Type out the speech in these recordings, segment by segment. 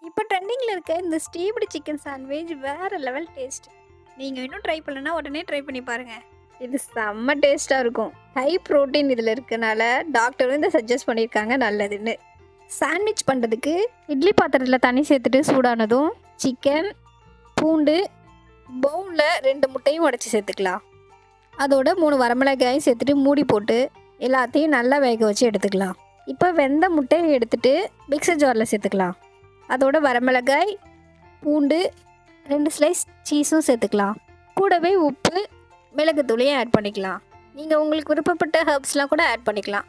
இப்போ ட்ரெண்டிங்கில இருக்க இந்த ஸ்டீவ்டு சிக்கன் சாண்ட்விச் வேற லெவல் டேஸ்ட். நீங்க இன்னும் ட்ரை பண்ணலனா உடனே ட்ரை பண்ணி பாருங்க. இது செம்ம டேஸ்ட்டா இருக்கும். ஹை புரோட்டீன் இதில இருக்கனால டாக்டரும் இதை சஜஸ்ட் பண்ணியிருக்காங்க நல்லதுன்னு. சாண்ட்விச் பண்ணுறதுக்கு இட்லி பாத்திரத்தில் தண்ணி சேர்த்துட்டு சூடானதும் சிக்கன், பூண்டு, பவுலில் 2 முட்டையும் உடச்சி சேர்த்துக்கலாம். அதோட 3 வரமிளகாயும் சேர்த்துட்டு மூடி போட்டு எல்லாத்தையும் நல்லா வேக வச்சு எடுத்துக்கலாம். இப்போ வெந்த முட்டையை எடுத்துட்டு மிக்சர் ஜாரில் சேர்த்துக்கலாம். அதோட வரமிளகாய், பூண்டு, 2 ஸ்லைஸ் சீஸும் சேர்த்துக்கலாம். கூடவே உப்பு, மிளகுத்தூளையும் ஆட் பண்ணிக்கலாம். நீங்கள் உங்களுக்கு விருப்பப்பட்ட ஹர்ப்ஸ்லாம் கூட ஆட் பண்ணிக்கலாம்.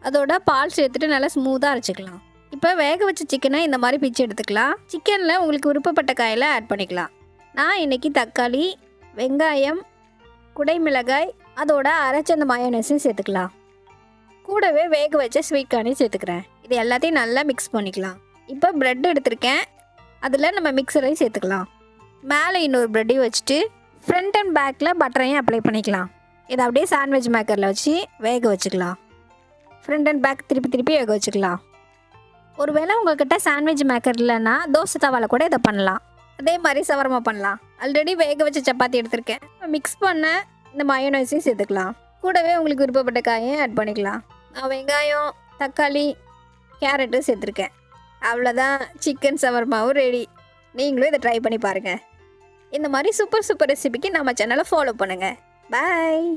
அதோட பால் சேர்த்துட்டு நல்லா ஸ்மூத்தாக அரைச்சிக்கலாம். இப்போ வேக வச்ச சிக்கனை இந்த மாதிரி பிச்சு எடுத்துக்கலாம். சிக்கனில் உங்களுக்கு விருப்பப்பட்ட காயில் ஆட் பண்ணிக்கலாம். நான் இன்றைக்கி தக்காளி, வெங்காயம், குடைமிளகாய், அதோட அரைச்ச அந்த மயோனைஸையும் சேர்த்துக்கலாம். கூடவே வேக வச்ச ஸ்வீட் கார்னையும் சேர்த்துக்கிறேன். இது எல்லாத்தையும் நல்லா மிக்ஸ் பண்ணிக்கலாம். இப்போ ப்ரெட் எடுத்திருக்கேன், அதில் நம்ம மிக்சரையும் சேர்த்துக்கலாம். மேலே இன்னொரு ப்ரெட்டையும் வச்சுட்டு ஃப்ரண்ட் அண்ட் பேக்கில் பட்டரையும் அப்ளை பண்ணிக்கலாம். இதை அப்படியே சாண்ட்விச் மேக்கரில் வச்சு வேக வச்சுக்கலாம். ஃப்ரண்ட் அண்ட் பேக் திருப்பி வேக வச்சுக்கலாம். ஒருவேளை உங்கள்கிட்ட சாண்ட்விச் மேக்கர் இல்லைன்னா தோசை தவாவில் கூட இதை பண்ணலாம். அதே மாதிரி சவர்மா பண்ணலாம். ஆல்ரெடி வேக வச்ச சப்பாத்தி எடுத்திருக்கேன். மிக்ஸ் பண்ண இந்த மயோனைஸையும் சேர்த்துக்கலாம். கூடவே உங்களுக்கு விருப்பப்பட்ட காயும் ஆட் பண்ணிக்கலாம். நான் வெங்காயம், தக்காளி, கேரட்டும் சேர்த்துருக்கேன். அவ்வளோதான், சிக்கன் சவர்மாவும் ரெடி. நீங்களும் இதை ட்ரை பண்ணி பாருங்கள். இந்த மாதிரி சூப்பர் ரெசிபிக்கு நம்ம சேனலை ஃபாலோ பண்ணுங்கள். பாய்.